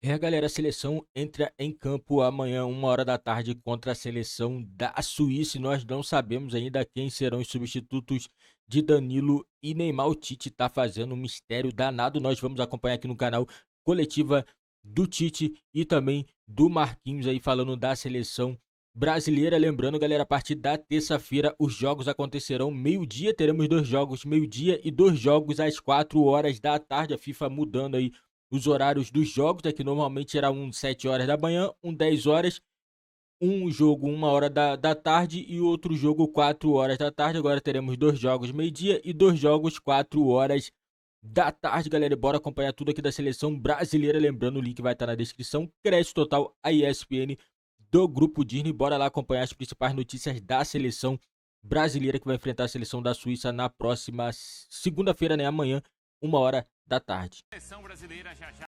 Galera, a seleção entra em campo amanhã, 13h contra a seleção da Suíça e nós não sabemos ainda quem serão os substitutos de Danilo e Neymar. O Tite tá fazendo um mistério danado. Nós vamos acompanhar aqui no canal coletiva do Tite e também do Marquinhos aí falando da seleção brasileira. Lembrando, galera, a partir da terça-feira os jogos acontecerão meio-dia. Teremos dois jogos meio-dia e dois jogos às 4 horas da tarde. A FIFA mudando aí os horários dos jogos, que normalmente era um 7 horas da manhã, um 10 horas, um jogo 1 hora da tarde e outro jogo 4 horas da tarde. Agora teremos dois jogos meio-dia e dois jogos 4 horas da tarde, galera. E bora acompanhar tudo aqui da seleção brasileira. Lembrando, o link vai estar na descrição. Crédito total a ESPN do Grupo Disney. Bora lá acompanhar as principais notícias da seleção brasileira que vai enfrentar a seleção da Suíça na próxima segunda-feira, né? Amanhã, 1 hora da tarde. Seleção brasileira já já.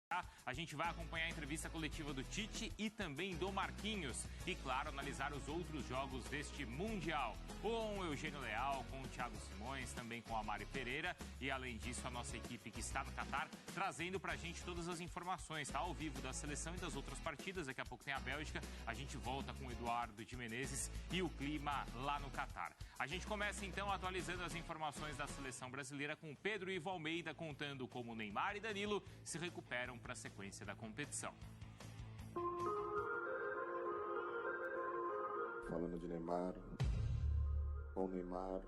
A gente vai acompanhar a entrevista coletiva do Tite e também do Marquinhos. E, claro, analisar os outros jogos deste Mundial. Com o Eugênio Leal, com o Thiago Simões, também com a Mari Pereira. E, além disso, a nossa equipe que está no Catar, trazendo pra gente todas as informações, tá? Ao vivo da seleção e das outras partidas. Daqui a pouco tem a Bélgica. A gente volta com o Eduardo de Menezes e o clima lá no Catar. A gente começa, então, atualizando as informações da seleção brasileira com Pedro Ivo Almeida contando como Neymar e Danilo se recuperam para a sequência da competição. Falando de Neymar, com o Neymar.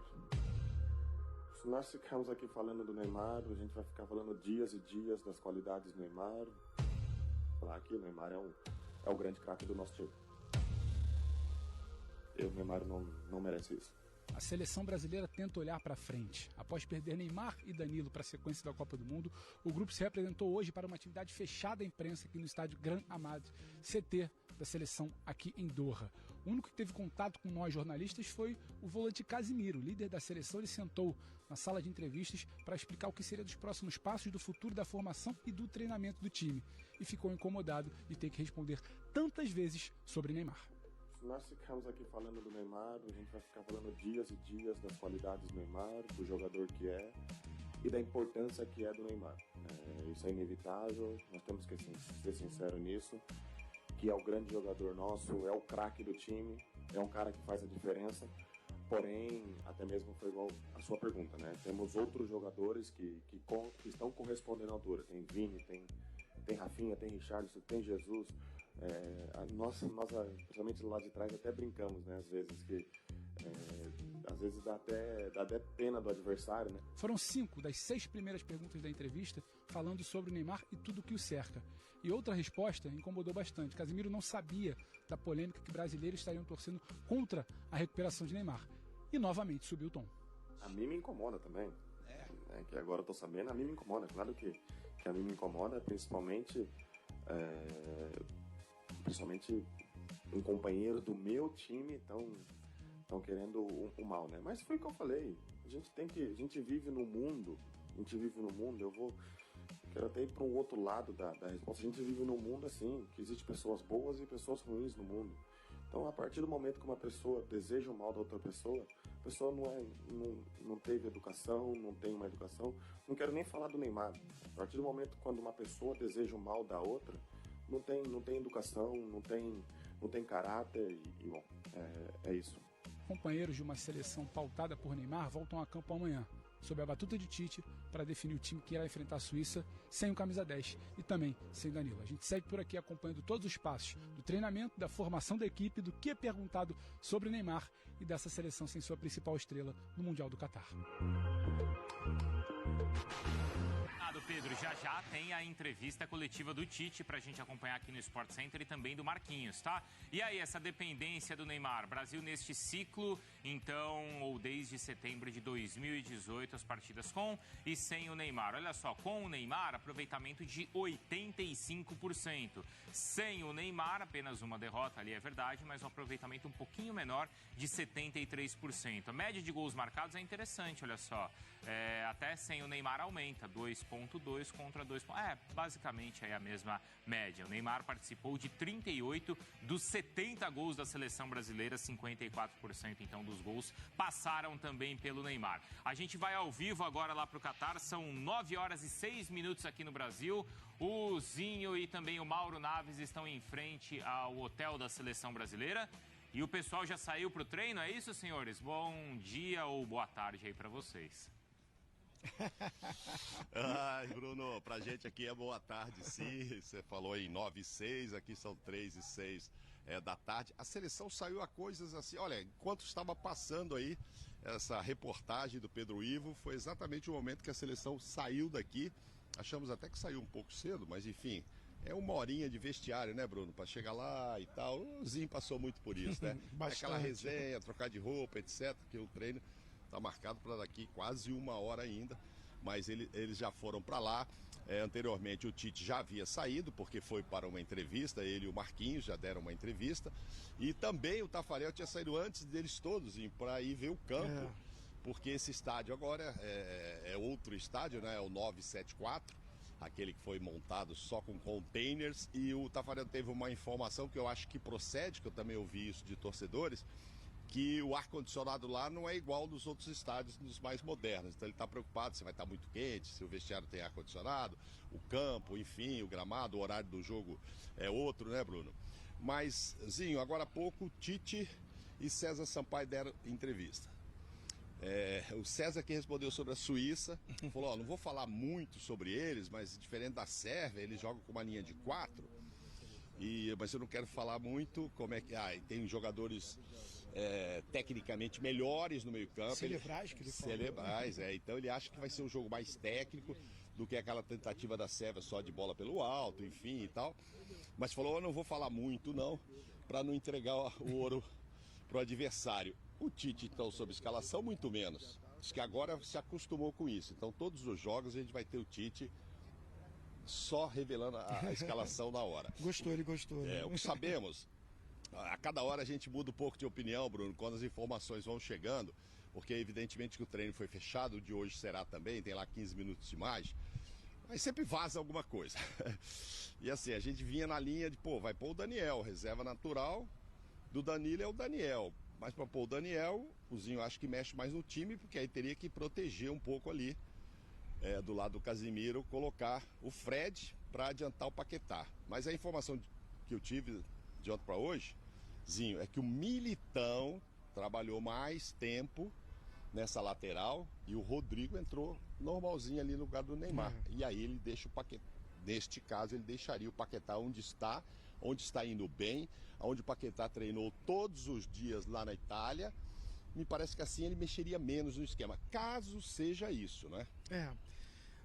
Se nós ficarmos aqui falando do Neymar, a gente vai ficar falando dias e dias das qualidades do Neymar. Falar que o Neymar é o grande craque do nosso time. E o Neymar não merece isso. A seleção brasileira tenta olhar para frente. Após perder Neymar e Danilo para a sequência da Copa do Mundo, o grupo se representou hoje para uma atividade fechada à imprensa aqui no estádio Gran Hamad, CT da seleção aqui em Doha. O único que teve contato com nós jornalistas foi o volante Casimiro, líder da seleção. Ele sentou na sala de entrevistas para explicar o que seria dos próximos passos do futuro da formação e do treinamento do time. E ficou incomodado de ter que responder tantas vezes sobre Neymar. Se nós ficarmos aqui falando do Neymar, a gente vai ficar falando dias e dias das qualidades do Neymar, do jogador que é e da importância que é do Neymar. Isso é inevitável, nós temos que ser sinceros nisso, que é o grande jogador nosso, é o craque do time, é um cara que faz a diferença, porém, até mesmo foi igual a sua pergunta, né? Temos outros jogadores que estão correspondendo à altura, tem Vini, tem Rafinha, tem Richarlison, tem Jesus. Nós, principalmente lá de trás, até brincamos, né? Às vezes que às vezes dá até pena do adversário, né? Foram 5 das 6 primeiras perguntas da entrevista falando sobre o Neymar e tudo o que o cerca. E outra resposta incomodou bastante. Casimiro não sabia da polêmica que brasileiros estariam torcendo contra a recuperação de Neymar. E novamente subiu o tom. A mim me incomoda também. Que agora eu tô sabendo, a mim me incomoda. Claro que a mim me incomoda, principalmente um companheiro do meu time estão querendo o mal, né? Mas foi o que eu falei. A gente vive no mundo. Quero até ir para um outro lado da resposta. A gente vive num mundo assim, que existe pessoas boas e pessoas ruins no mundo. Então, a partir do momento que uma pessoa deseja o mal da outra pessoa, a pessoa não teve educação, não tem uma educação. Não quero nem falar do Neymar. A partir do momento quando uma pessoa deseja o mal da outra, não tem educação, não tem caráter e bom, é isso. Companheiros de uma seleção pautada por Neymar voltam a campo amanhã, sob a batuta de Tite, para definir o time que irá enfrentar a Suíça sem o camisa 10 e também sem Danilo. A gente segue por aqui acompanhando todos os passos do treinamento, da formação da equipe, do que é perguntado sobre Neymar e dessa seleção sem sua principal estrela no Mundial do Catar. Pedro, já tem a entrevista coletiva do Tite pra gente acompanhar aqui no Sport Center e também do Marquinhos, tá? E aí, essa dependência do Neymar? Brasil neste ciclo, então, ou desde setembro de 2018, as partidas com e sem o Neymar. Olha só, com o Neymar, aproveitamento de 85%. Sem o Neymar, apenas uma derrota, ali é verdade, mas um aproveitamento um pouquinho menor de 73%. A média de gols marcados é interessante, olha só. Até sem o Neymar aumenta, 2,8 2,2 contra 2. Basicamente aí a mesma média. O Neymar participou de 38 dos 70 gols da seleção brasileira, 54% então dos gols passaram também pelo Neymar. A gente vai ao vivo agora lá para o Catar, são 9 horas e 6 minutos aqui no Brasil. O Zinho e também o Mauro Naves estão em frente ao hotel da seleção brasileira. E o pessoal já saiu para o treino, é isso, senhores? Bom dia ou boa tarde aí para vocês. Ai, Bruno, pra gente aqui é boa tarde, sim. Você falou em 9 e 6, aqui são 3 e 6 da tarde. A seleção saiu a coisas assim, olha, enquanto estava passando aí essa reportagem do Pedro Ivo, foi exatamente o momento que a seleção saiu daqui. Achamos até que saiu um pouco cedo, mas enfim, é uma horinha de vestiário, né, Bruno? Para chegar lá e tal. O Zinho passou muito por isso, né? Aquela resenha, trocar de roupa, etc. Que o treino está marcado para daqui quase 1 hora ainda. Mas eles já foram para lá. Anteriormente o Tite já havia saído, porque foi para uma entrevista. Ele e o Marquinhos já deram uma entrevista. E também o Taffarel tinha saído antes deles todos para ir ver o campo. Porque esse estádio agora é outro estádio, né? É o 974. Aquele que foi montado só com containers, e o Taffarel teve uma informação que eu acho que procede, que eu também ouvi isso de torcedores, que o ar-condicionado lá não é igual dos outros estádios, dos mais modernos. Então ele está preocupado se vai estar muito quente, se o vestiário tem ar-condicionado, o campo, enfim, o gramado, o horário do jogo é outro, né, Bruno? Mas, Zinho, agora há pouco, Tite e César Sampaio deram entrevista. O César que respondeu sobre a Suíça, falou, não vou falar muito sobre eles, mas diferente da Sérvia, eles jogam com uma linha de 4, mas eu não quero falar muito como é que... tem jogadores tecnicamente melhores no meio campo. Cerebrais, que ele fala. Cerebrais, então ele acha que vai ser um jogo mais técnico do que aquela tentativa da Sérvia só de bola pelo alto, enfim e tal. Mas falou, eu não vou falar muito não, para não entregar o ouro pro adversário. O Tite, então, sob escalação, muito menos. Diz que agora se acostumou com isso. Então, todos os jogos a gente vai ter o Tite só revelando a escalação na hora. Ele gostou. Né? O que sabemos, a cada hora a gente muda um pouco de opinião, Bruno, quando as informações vão chegando, porque evidentemente que o treino foi fechado, o de hoje será também, tem lá 15 minutos de mais, mas sempre vaza alguma coisa. E assim, a gente vinha na linha de, vai pôr o Daniel, reserva natural do Danilo é o Daniel. Mas para pôr o Daniel, o Zinho acho que mexe mais no time, porque aí teria que proteger um pouco ali, do lado do Casimiro, colocar o Fred para adiantar o Paquetá. Mas a informação que eu tive de ontem para hoje, Zinho, é que o Militão trabalhou mais tempo nessa lateral e o Rodrigo entrou normalzinho ali no lugar do Neymar. E aí ele deixa o Paquetá. Neste caso, ele deixaria o Paquetá onde está indo bem, onde o Paquetá treinou todos os dias lá na Itália. Me parece que assim ele mexeria menos no esquema, caso seja isso, né?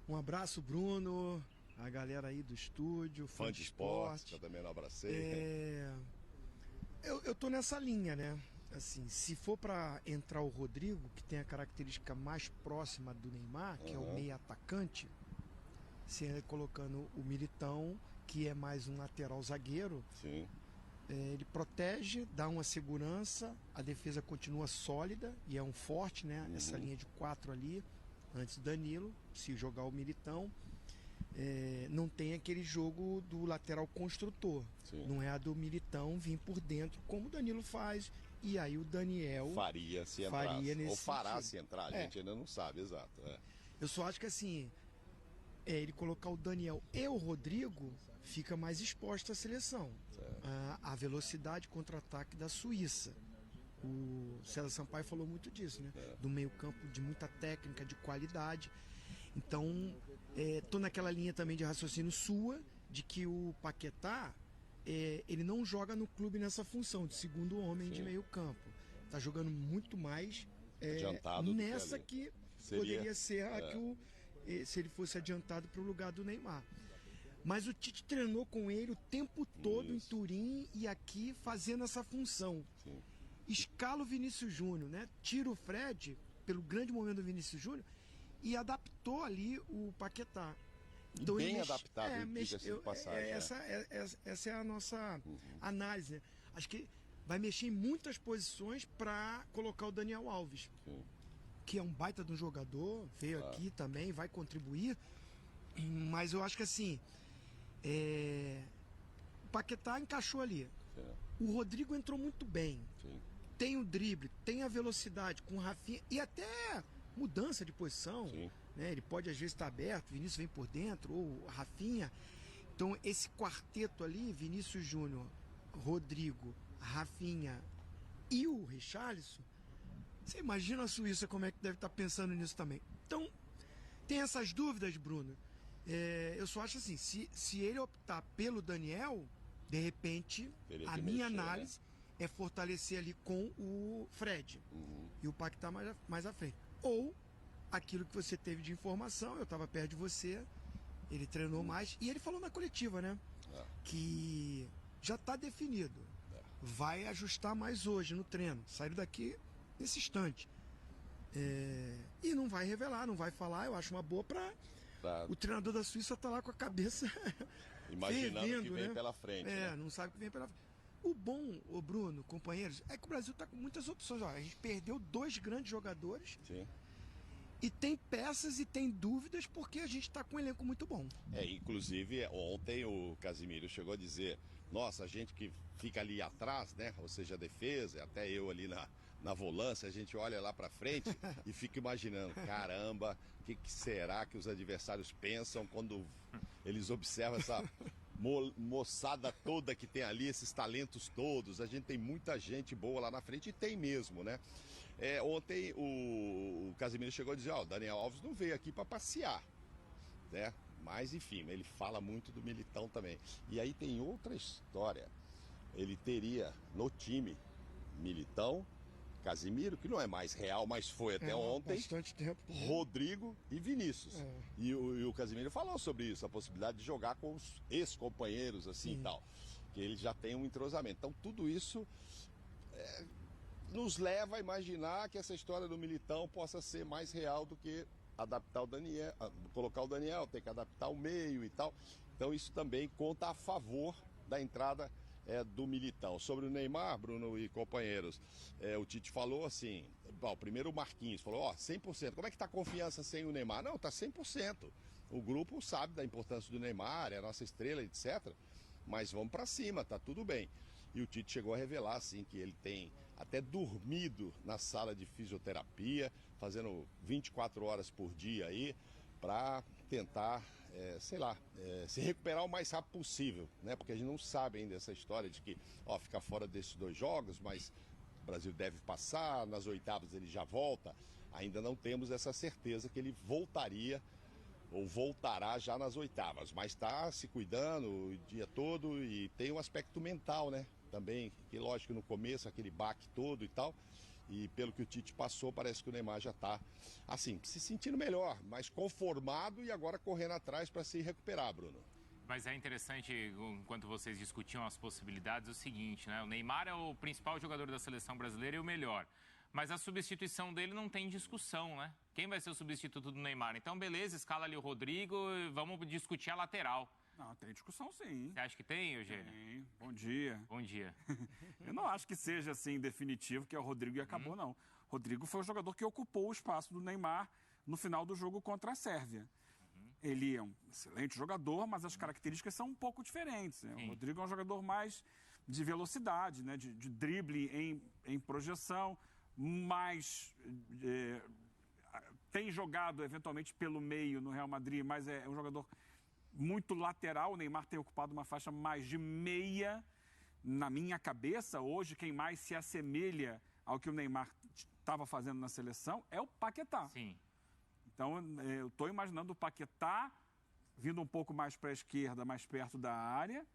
Um abraço, Bruno, a galera aí do estúdio, fã de esporte, que eu também não abracei. Eu tô nessa linha, né? Assim, se for para entrar o Rodrigo, que tem a característica mais próxima do Neymar, que é o meio atacante, você colocando o Militão, que é mais um lateral zagueiro, sim. Ele protege, dá uma segurança, a defesa continua sólida e é um forte, né? Essa linha de 4 ali, antes do Danilo, se jogar o Militão, não tem aquele jogo do lateral construtor. Sim. Não é a do Militão vir por dentro, como o Danilo faz, e aí o Daniel faria se entrar, ou fará sentido. Se entrar, a gente ainda não sabe, exato. Eu só acho que assim, ele colocar o Daniel e o Rodrigo, fica mais exposto à seleção. A velocidade contra-ataque da Suíça. O César Sampaio falou muito disso, né? Do meio-campo de muita técnica, de qualidade. Então, tô naquela linha também de raciocínio sua, de que o Paquetá, ele não joga no clube nessa função de segundo homem de meio-campo. Tá jogando muito mais nessa que poderia ser a que se ele fosse adiantado para o lugar do Neymar. Mas o Tite treinou com ele o tempo todo em Turim e aqui fazendo essa função. Sim. Escala o Vinícius Júnior, né? Tira o Fred, pelo grande momento do Vinícius Júnior, e adaptou ali o Paquetá. Então, bem adaptado, diga-se de passagem. Essa é a nossa análise, né? Acho que vai mexer em muitas posições para colocar o Daniel Alves, que é um baita de um jogador, veio aqui também, vai contribuir. Mas eu acho que assim, o Paquetá encaixou ali. Sim. O Rodrigo entrou muito bem. Sim. Tem o drible, tem a velocidade com o Rafinha e até mudança de posição. Sim. Né? Ele pode às vezes estar aberto, Vinícius vem por dentro, ou Rafinha. Então esse quarteto ali, Vinícius Júnior, Rodrigo, Rafinha e o Richarlison, você imagina a Suíça como é que deve estar pensando nisso também. Então, tem essas dúvidas, Bruno. Eu só acho assim, se ele optar pelo Daniel, de repente, a minha análise é fortalecer ali com o Fred e o Paquetá mais à frente. Ou aquilo que você teve de informação, eu estava perto de você, ele treinou mais, e ele falou na coletiva, né? Que já está definido. Vai ajustar mais hoje no treino. Saiu daqui nesse instante. E não vai revelar, não vai falar. Eu acho uma boa para o treinador da Suíça estar lá com a cabeça imaginando fervendo, o que vem né? pela frente. Né? Não sabe o que vem pela frente. O bom, o Bruno, companheiros, é que o Brasil está com muitas opções. Ó, a gente perdeu 2 grandes jogadores. Sim. E tem peças e tem dúvidas porque a gente está com um elenco muito bom. Inclusive, ontem o Casimiro chegou a dizer, nossa, a gente que fica ali atrás, né? Ou seja, a defesa, até eu ali na volância, a gente olha lá para frente e fica imaginando, caramba, o que será que os adversários pensam quando eles observam essa moçada toda que tem ali, esses talentos todos. A gente tem muita gente boa lá na frente e tem mesmo, né? Ontem o Casimiro chegou a dizer, o Daniel Alves não veio aqui para passear, né? Mas enfim, ele fala muito do Militão também. E aí tem outra história. Ele teria no time Militão, Casimiro, que não é mais real, mas foi até ontem, bastante tempo. Rodrigo e Vinícius. E o Casimiro falou sobre isso, a possibilidade de jogar com os ex-companheiros, assim, e tal. Que ele já tem um entrosamento. Então tudo isso nos leva a imaginar que essa história do Militão possa ser mais real do que adaptar o Daniel, colocar o Daniel, ter que adaptar o meio e tal. Então isso também conta a favor da entrada do Militão. Sobre o Neymar, Bruno e companheiros, o Tite falou assim, primeiro o Marquinhos falou, 100%, como é que tá a confiança sem o Neymar? Não, tá 100%. O grupo sabe da importância do Neymar, é a nossa estrela, etc. Mas vamos para cima, tá tudo bem. E o Tite chegou a revelar, assim, que ele tem até dormido na sala de fisioterapia, fazendo 24 horas por dia aí, para tentar, se recuperar o mais rápido possível, né? Porque a gente não sabe ainda essa história de que, ficar fora desses 2 jogos, mas o Brasil deve passar, nas oitavas ele já volta. Ainda não temos essa certeza que ele voltaria ou voltará já nas oitavas, mas está se cuidando o dia todo e tem um aspecto mental, né? Também, que lógico, no começo, aquele baque todo e tal, e pelo que o Tite passou, parece que o Neymar já está, assim, se sentindo melhor, mais conformado e agora correndo atrás para se recuperar, Bruno. Mas é interessante, enquanto vocês discutiam as possibilidades, o seguinte, né? O Neymar é o principal jogador da seleção brasileira e o melhor. Mas a substituição dele não tem discussão, né? Quem vai ser o substituto do Neymar? Então, beleza, escala ali o Rodrigo e vamos discutir a lateral. Não, tem discussão sim. Você acha que tem, Eugênio? Tem. Bom dia. Bom dia. Eu não acho que seja assim definitivo que é o Rodrigo e acabou, não. Rodrigo foi o jogador que ocupou o espaço do Neymar no final do jogo contra a Sérvia. Ele é um excelente jogador, mas as características são um pouco diferentes. Né? O Rodrigo é um jogador mais de velocidade, né? de drible em projeção, mais... tem jogado eventualmente pelo meio no Real Madrid, mas é um jogador muito lateral. O Neymar tem ocupado uma faixa mais de meia. Na minha cabeça, hoje, quem mais se assemelha ao que o Neymar estava fazendo na seleção é o Paquetá. Sim. Então, eu estou imaginando o Paquetá vindo um pouco mais para a esquerda, mais perto da área,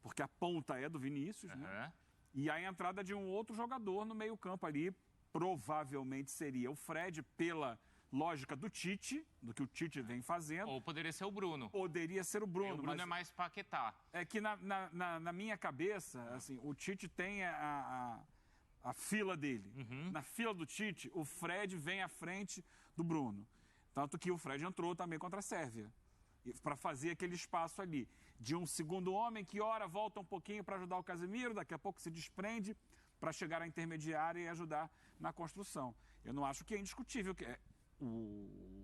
porque a ponta é do Vinícius, né? E a entrada de um outro jogador no meio-campo ali, provavelmente seria o Fred, pela lógica do Tite, do que o Tite vem fazendo. Ou poderia ser o Bruno. Poderia ser o Bruno. O Bruno é mais Paquetá. É que na minha cabeça, assim, o Tite tem a fila dele. Na fila do Tite, o Fred vem à frente do Bruno. Tanto que o Fred entrou também contra a Sérvia, para fazer aquele espaço ali de um segundo homem que, ora, volta um pouquinho para ajudar o Casemiro, daqui a pouco se desprende para chegar à intermediária e ajudar na construção. Eu não acho que é indiscutível. o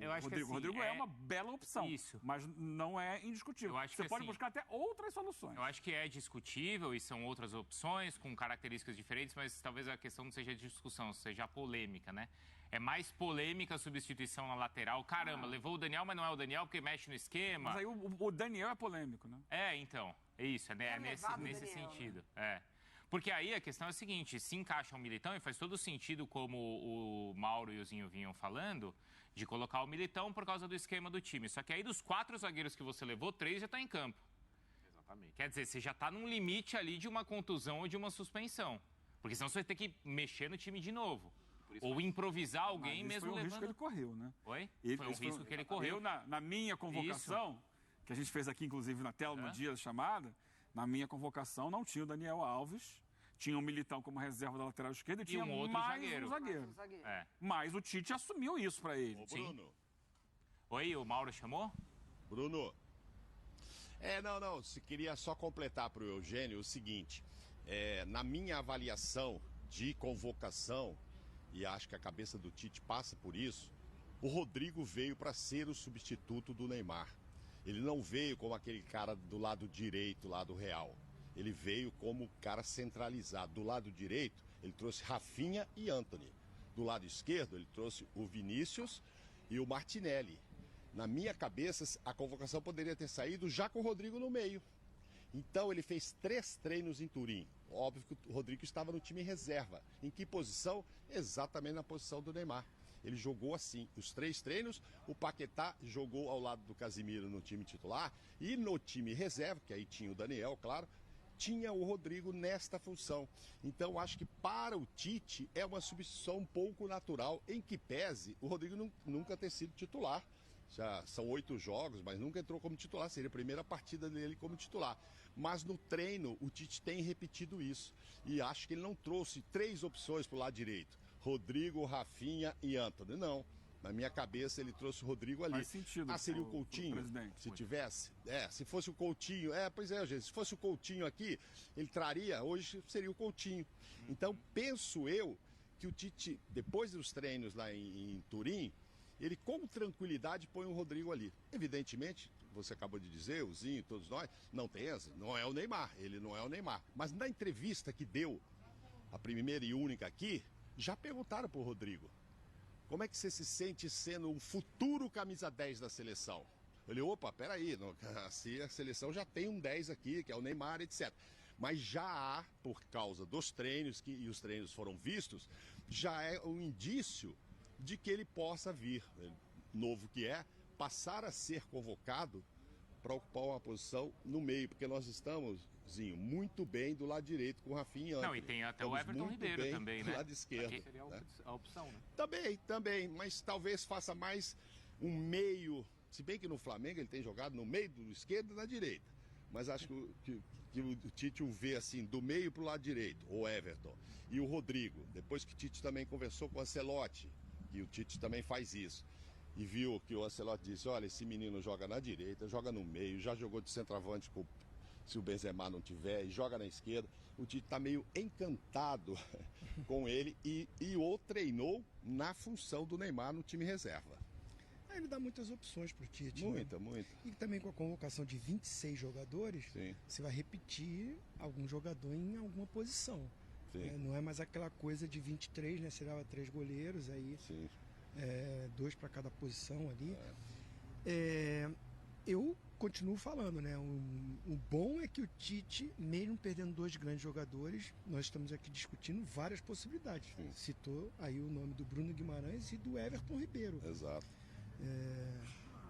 eu acho que Rodrigo. assim, O Rodrigo é uma bela opção. Isso. Mas não é indiscutível. Eu acho Você que, pode assim, buscar até outras soluções. Eu acho que é discutível e são outras opções com características diferentes, mas talvez a questão não seja discussão, seja polêmica, né? É mais polêmica a substituição na lateral. Caramba, levou o Daniel, mas não é o Daniel porque mexe no esquema. Mas aí o Daniel é polêmico, né? Então. É isso, né? É nesse sentido. Porque aí a questão é a seguinte, se encaixa o Militão, e faz todo sentido, como o Mauro e o Zinho vinham falando, de colocar o Militão por causa do esquema do time. Só que aí dos 4 zagueiros que você levou, 3 já estão em campo. Exatamente. Quer dizer, você já está num limite ali de uma contusão ou de uma suspensão. Porque senão você vai ter que mexer no time de novo. Ou improvisar alguém mesmo foi um levando... risco que ele correu, né? Oi? Foi um risco que ele correu. Eu, na minha convocação, que a gente fez aqui, inclusive, na tela, no dia da chamada, na minha convocação não tinha o Daniel Alves, tinha o Militão como reserva da lateral esquerda e tinha um outro mais zagueiro. um zagueiro. Mas o Tite assumiu isso para ele. Ô, Bruno. Oi, o Mauro chamou? Bruno. Não. Se queria só completar para o Eugênio o seguinte. Na minha avaliação de convocação, e acho que a cabeça do Tite passa por isso, o Rodrigo veio para ser o substituto do Neymar. Ele não veio como aquele cara do lado direito, lá do Real. Ele veio como cara centralizado. Do lado direito, ele trouxe Rafinha e Antony. Do lado esquerdo, ele trouxe o Vinícius e o Martinelli. Na minha cabeça, a convocação poderia ter saído já com o Rodrigo no meio. Então, ele fez 3 treinos em Turim. Óbvio que o Rodrigo estava no time reserva. Em que posição? Exatamente na posição do Neymar. Ele jogou assim, os 3 treinos, o Paquetá jogou ao lado do Casimiro no time titular e no time reserva, que aí tinha o Daniel, claro, tinha o Rodrigo nesta função. Então, acho que para o Tite é uma substituição um pouco natural, em que pese o Rodrigo nunca ter sido titular. Já são 8 jogos, mas nunca entrou como titular, seria a primeira partida dele como titular. Mas no treino, o Tite tem repetido isso. E acho que ele não trouxe 3 opções para o lado direito. Rodrigo, Rafinha e Antony. Não. Na minha cabeça, ele trouxe o Rodrigo ali. Faz sentido. Seria o Coutinho? Se tivesse? Se fosse o Coutinho. Pois é, gente. Se fosse o Coutinho aqui, ele traria. Hoje seria o Coutinho. Então, penso eu que o Tite, depois dos treinos lá em Turim, ele com tranquilidade põe o Rodrigo ali. Evidentemente, você acabou de dizer, o Zinho, todos nós, não é o Neymar, ele não é o Neymar. Mas na entrevista que deu, a primeira e única aqui, já perguntaram para o Rodrigo, como é que você se sente sendo um futuro camisa 10 da seleção? Ele, peraí, assim a seleção já tem um 10 aqui, que é o Neymar, etc. Mas já há, por causa dos treinos, e os treinos foram vistos, já é um indício de que ele possa vir, novo que é, passar a ser convocado para ocupar uma posição no meio, porque nós estamos, Zinho, muito bem do lado direito com o Rafinha e Antony. Não, e tem até o Everton Ribeiro também, né? Do lado esquerdo. Aqui seria a opção, né? Também, mas talvez faça mais um meio, se bem que no Flamengo ele tem jogado no meio do esquerdo e na direita, mas acho que o Tite o vê assim, do meio para o lado direito, o Everton, e o Rodrigo, depois que o Tite também conversou com o Ancelotti, e o Tite também faz isso. E viu que o Ancelotti disse, olha, esse menino joga na direita, joga no meio, já jogou de centroavante se o Benzema não tiver, e joga na esquerda. O Tite está meio encantado com ele e o treinou na função do Neymar no time reserva. Ele dá muitas opções para o Tite. Muita. E também com a convocação de 26 jogadores, Sim. Você vai repetir algum jogador em alguma posição. Não é mais aquela coisa de 23, né? Você dava 3 goleiros, aí 2 para cada posição ali. Eu continuo falando, né? O bom é que o Tite, mesmo perdendo 2 grandes jogadores, nós estamos aqui discutindo várias possibilidades. Sim. Citou aí o nome do Bruno Guimarães e do Everton Ribeiro. Exato.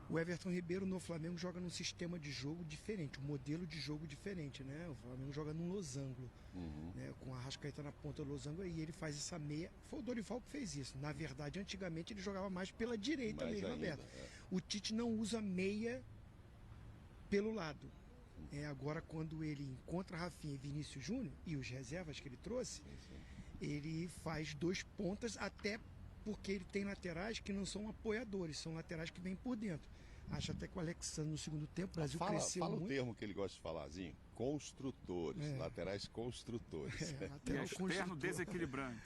O Everton Ribeiro no Flamengo joga num sistema de jogo diferente, um modelo de jogo diferente, né? O Flamengo joga num losango, né? Com a Arrascaeta na ponta do losango, e ele faz essa meia. Foi o Dorival que fez isso. Na verdade, antigamente ele jogava mais pela direita mesmo, aberto. O Tite não usa meia pelo lado. Agora, quando ele encontra Rafinha e Vinícius Júnior, e os reservas que ele trouxe, ele faz 2 pontas, até porque ele tem laterais que não são apoiadores, são laterais que vêm por dentro. Acho até que o Alexandre no segundo tempo, o Brasil cresceu muito. Fala o termo que ele gosta de falar, Zinho. Construtores, laterais construtores. Externo desequilibrante.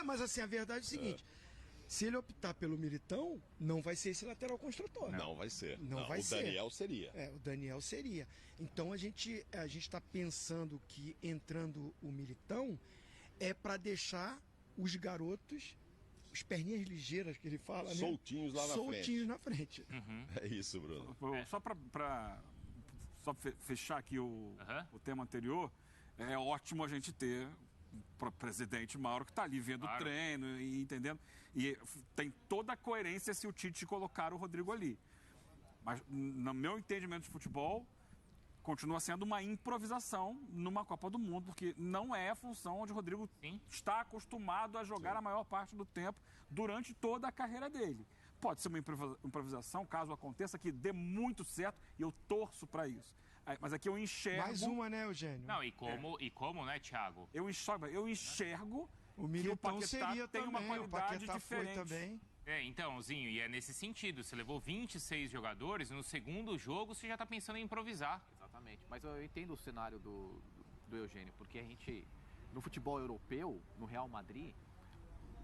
Mas assim, a verdade é o seguinte. Se ele optar pelo Militão, não vai ser esse lateral construtor. Não vai ser. Não vai ser. O Daniel seria. O Daniel seria. Então a gente está pensando que entrando o Militão é para deixar os garotos, os perninhas ligeiras que ele fala, soltinhos lá na frente. Soltinhos na frente. É isso, Bruno. Só para fechar aqui o tema anterior, é ótimo a gente ter o presidente Mauro que está ali vendo o treino e entendendo. E tem toda a coerência se o Tite colocar o Rodrigo ali. Mas, no meu entendimento de futebol, continua sendo uma improvisação numa Copa do Mundo, porque não é a função onde o Rodrigo está acostumado a jogar a maior parte do tempo durante toda a carreira dele. Pode ser uma improvisação, caso aconteça, que dê muito certo, e eu torço para isso. Mas aqui eu enxergo... Mais uma, né, Eugênio? Não, e como, né, Thiago? Eu enxergo o que o Militão Paquetá seria tem uma também, qualidade o Paquetá diferente. foi também. Então, Zinho, e é nesse sentido. Você levou 26 jogadores, no segundo jogo você já está pensando em improvisar. Exatamente. Mas eu entendo o cenário do Eugênio, porque a gente, no futebol europeu, no Real Madrid,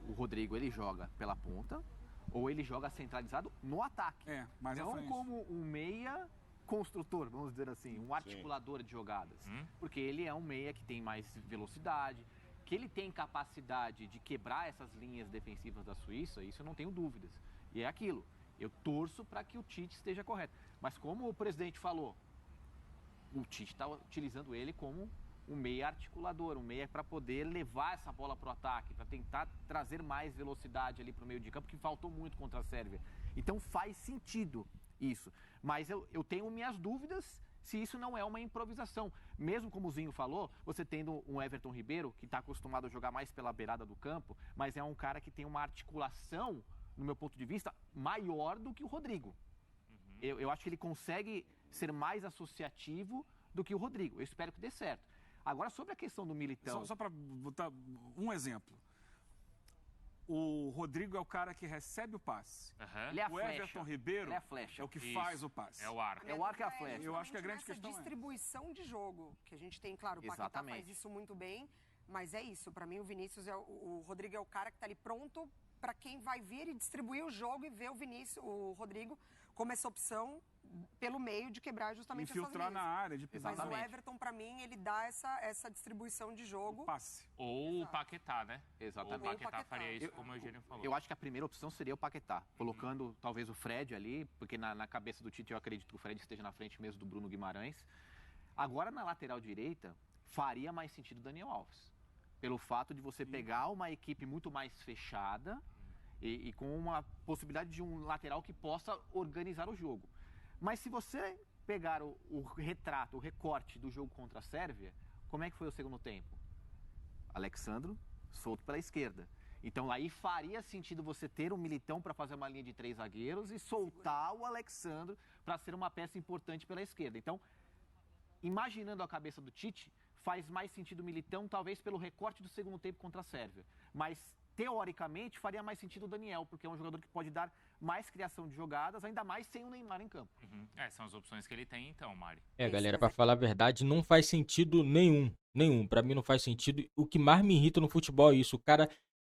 o Rodrigo, ele joga pela ponta ou ele joga centralizado no ataque. Mais não como um meia construtor, vamos dizer assim, um articulador de jogadas. Porque ele é um meia que tem mais velocidade, que ele tem capacidade de quebrar essas linhas defensivas da Suíça, isso eu não tenho dúvidas. E é aquilo, eu torço para que o Tite esteja correto. Mas como o presidente falou, o Tite está utilizando ele como um meia articulador, um meia para poder levar essa bola para o ataque, para tentar trazer mais velocidade ali para o meio de campo, que faltou muito contra a Sérvia. Então faz sentido isso. Mas eu tenho minhas dúvidas se isso não é uma improvisação. Mesmo como o Zinho falou, você tendo um Everton Ribeiro, que está acostumado a jogar mais pela beirada do campo, mas é um cara que tem uma articulação, no meu ponto de vista, maior do que o Rodrigo. Eu acho que ele consegue ser mais associativo do que o Rodrigo. Eu espero que dê certo. Agora, sobre a questão do Militão... Só para botar um exemplo. O Rodrigo é o cara que recebe o passe. Ele é a o flecha. Everton Ribeiro Ele é a flecha. é o que faz o passe. É o arco. É o arco e a flecha. Eu acho que a grande questão distribuição de jogo que a gente tem, claro, o Paquetá faz isso muito bem, mas é isso. Para mim, o Vinícius, o Rodrigo é o cara que está ali pronto para quem vai vir e distribuir o jogo e ver o Rodrigo como essa opção pelo meio de quebrar justamente infiltrar na área, de pisar. Mas o Everton, para mim, ele dá essa distribuição de jogo. Passe. Ou o Paquetá, né? Exatamente. Ou o Paquetá faria isso, como o Eugênio falou. Eu acho que a primeira opção seria o Paquetá, colocando talvez o Fred ali, porque na cabeça do Tite eu acredito que o Fred esteja na frente mesmo do Bruno Guimarães. Agora, na lateral direita, faria mais sentido o Daniel Alves. Pelo fato de você pegar uma equipe muito mais fechada e com uma possibilidade de um lateral que possa organizar o jogo. Mas se você pegar o retrato, o recorte do jogo contra a Sérvia, como é que foi o segundo tempo? Alexandro solto pela esquerda. Então aí faria sentido você ter um Militão para fazer uma linha de 3 zagueiros e soltar o Alexandro para ser uma peça importante pela esquerda. Então, imaginando a cabeça do Tite, faz mais sentido o Militão, talvez pelo recorte do segundo tempo contra a Sérvia. Mas, teoricamente, faria mais sentido o Daniel, porque é um jogador que pode dar mais criação de jogadas, ainda mais sem o Neymar em campo. São as opções que ele tem, então, Mari. Galera, pra falar a verdade, não faz sentido nenhum. Pra mim não faz sentido. O que mais me irrita no futebol é isso. O cara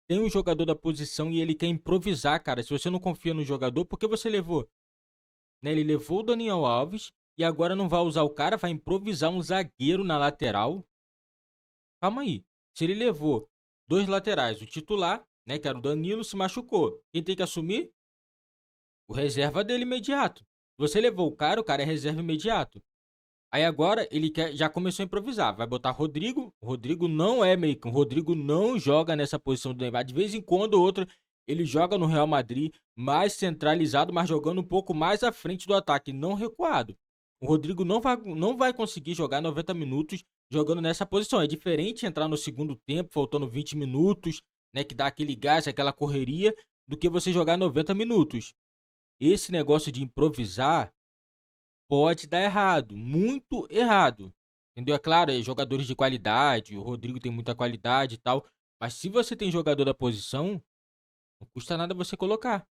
tem um jogador da posição e ele quer improvisar, cara. Se você não confia no jogador, por que você levou? Ele levou o Daniel Alves e agora não vai usar o cara, vai improvisar um zagueiro na lateral. Calma aí. Se ele levou 2 laterais, o titular, né, que era o Danilo, se machucou. Quem tem que assumir? O reserva dele imediato. Você levou o cara é reserva imediato. Aí agora ele já começou a improvisar. Vai botar Rodrigo. O Rodrigo não é meio. O Rodrigo não joga nessa posição do Neymar. De vez em quando ou outra ele joga no Real Madrid mais centralizado, mas jogando um pouco mais à frente do ataque, não recuado. O Rodrigo não vai conseguir jogar 90 minutos jogando nessa posição. É diferente entrar no segundo tempo, faltando 20 minutos, né, que dá aquele gás, aquela correria, do que você jogar 90 minutos. Esse negócio de improvisar pode dar errado, muito errado. Entendeu? É claro, jogadores de qualidade, o Rodrigo tem muita qualidade e tal, mas se você tem jogador da posição, não custa nada você colocar.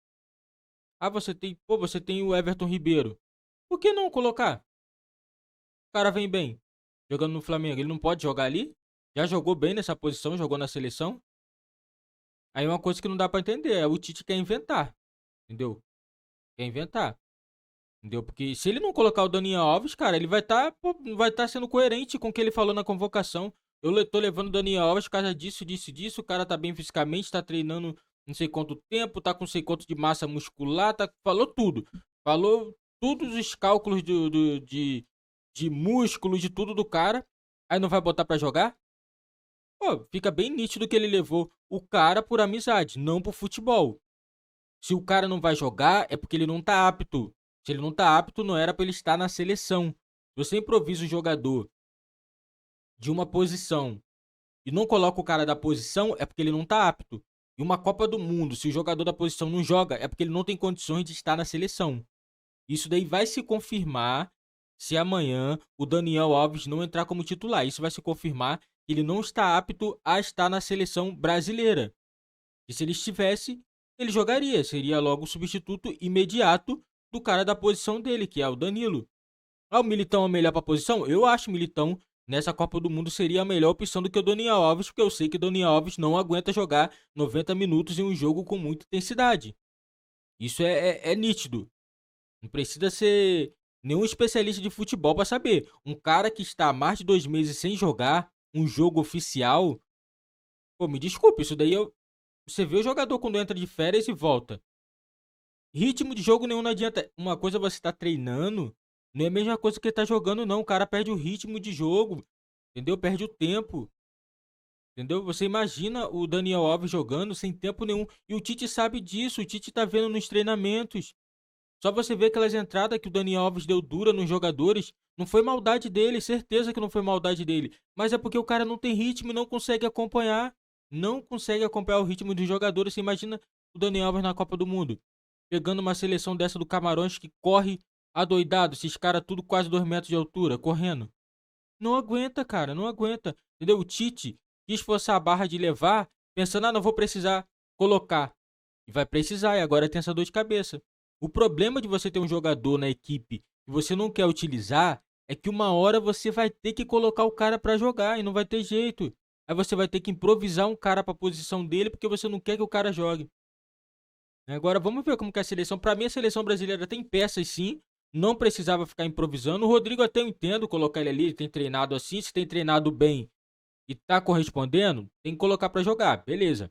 Você tem o Everton Ribeiro. Por que não colocar? O cara vem bem, jogando no Flamengo, ele não pode jogar ali? Já jogou bem nessa posição, jogou na seleção. Aí uma coisa que não dá pra entender, o Tite quer inventar, entendeu? Quer inventar, entendeu? Porque se ele não colocar o Daniel Alves, cara, ele vai tá sendo coerente com o que ele falou na convocação. Eu tô levando o Daniel Alves por causa disso, o cara tá bem fisicamente, tá treinando não sei quanto tempo, tá com não sei quanto de massa muscular, falou tudo. Falou todos os cálculos de músculos, de tudo do cara. Aí não vai botar pra jogar? Pô, fica bem nítido que ele levou o cara por amizade, não por futebol. Se o cara não vai jogar, é porque ele não tá apto. Se ele não tá apto, não era pra ele estar na seleção. Se você improvisa o jogador de uma posição e não coloca o cara da posição, é porque ele não tá apto. E uma Copa do Mundo, se o jogador da posição não joga, é porque ele não tem condições de estar na seleção. Isso daí vai se confirmar se amanhã o Daniel Alves não entrar como titular. Isso vai se confirmar que ele não está apto a estar na seleção brasileira. E se ele estivesse, ele jogaria. Seria logo o substituto imediato do cara da posição dele, que é o Danilo. Ah, o Militão é melhor para a posição? Eu acho que o Militão nessa Copa do Mundo seria a melhor opção do que o Daniel Alves, porque eu sei que o Daniel Alves não aguenta jogar 90 minutos em um jogo com muita intensidade. Isso é nítido. Não precisa ser nenhum especialista de futebol para saber. Um cara que está há mais de 2 meses sem jogar um jogo oficial, pô, me desculpe, isso daí você vê o jogador quando entra de férias e volta. Ritmo de jogo nenhum não adianta. Uma coisa você tá treinando, não é a mesma coisa que ele tá jogando, não. O cara perde o ritmo de jogo, entendeu? Perde o tempo, entendeu? Você imagina o Daniel Alves jogando sem tempo nenhum. E o Tite sabe disso, o Tite tá vendo nos treinamentos. Só você vê aquelas entradas que o Daniel Alves deu dura nos jogadores. Não foi maldade dele, certeza que não foi maldade dele. Mas é porque o cara não tem ritmo e não consegue acompanhar. Não consegue acompanhar o ritmo dos jogadores. Você imagina o Daniel Alves na Copa do Mundo. Pegando uma seleção dessa do Camarões que corre adoidado. Esses caras tudo quase 2 metros de altura, correndo. Não aguenta, cara, não aguenta. Entendeu? O Tite quis forçar a barra de levar, pensando, não vou precisar colocar. E vai precisar, e agora tem essa dor de cabeça. O problema de você ter um jogador na equipe que você não quer utilizar é que uma hora você vai ter que colocar o cara pra jogar e não vai ter jeito. Aí você vai ter que improvisar um cara pra posição dele porque você não quer que o cara jogue. Agora vamos ver como que é a seleção. Pra mim a seleção brasileira tem peças sim, não precisava ficar improvisando. O Rodrigo até eu entendo colocar ele ali, ele tem treinado assim, se tem treinado bem e tá correspondendo, tem que colocar pra jogar, beleza.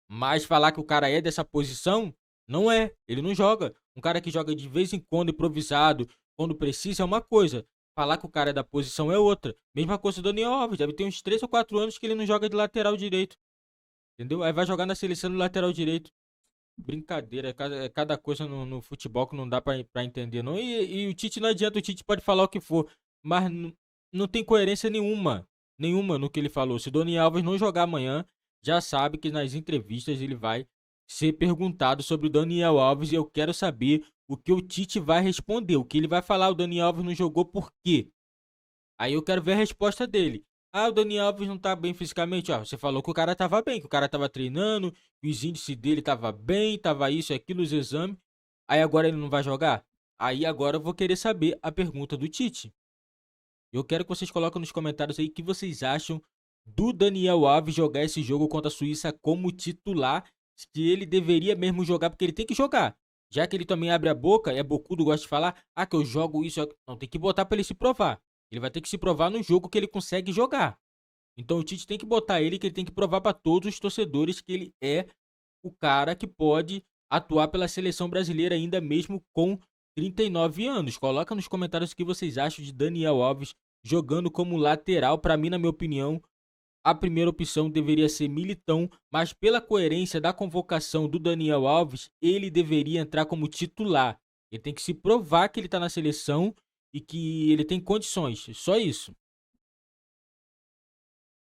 Mas falar que o cara é dessa posição, não é, ele não joga. Um cara que joga de vez em quando improvisado, quando precisa é uma coisa. Falar que o cara é da posição é outra. Mesma coisa do Daniel Alves, deve ter uns 3 ou 4 anos que ele não joga de lateral direito. Entendeu? Aí vai jogar na seleção do lateral direito. Brincadeira, é cada coisa no futebol que não dá pra entender. Não. E o Tite não adianta, o Tite pode falar o que for, mas não tem coerência nenhuma no que ele falou. Se o Daniel Alves não jogar amanhã, já sabe que nas entrevistas ele vai ser perguntado sobre o Daniel Alves e eu quero saber o que o Tite vai responder, o que ele vai falar. O Daniel Alves não jogou por quê? Aí eu quero ver a resposta dele. Ah, o Daniel Alves não tá bem fisicamente. Ó, você falou que o cara tava bem, que o cara tava treinando, que os índices dele tava bem, tava isso e aquilo, os exames. Aí agora ele não vai jogar? Aí agora eu vou querer saber a pergunta do Tite. Eu quero que vocês coloquem nos comentários aí o que vocês acham do Daniel Alves jogar esse jogo contra a Suíça como titular. Se ele deveria mesmo jogar, porque ele tem que jogar. Já que ele também abre a boca, é bocudo, gosta de falar, que eu jogo isso. Não, tem que botar pra ele se provar. Ele vai ter que se provar no jogo que ele consegue jogar. Então o Tite tem que botar ele, que ele tem que provar para todos os torcedores que ele é o cara que pode atuar pela seleção brasileira ainda mesmo com 39 anos. Coloca nos comentários o que vocês acham de Daniel Alves jogando como lateral. Para mim, na minha opinião, a primeira opção deveria ser Militão, mas pela coerência da convocação do Daniel Alves, ele deveria entrar como titular. Ele tem que se provar que ele está na seleção e que ele tem condições, só isso.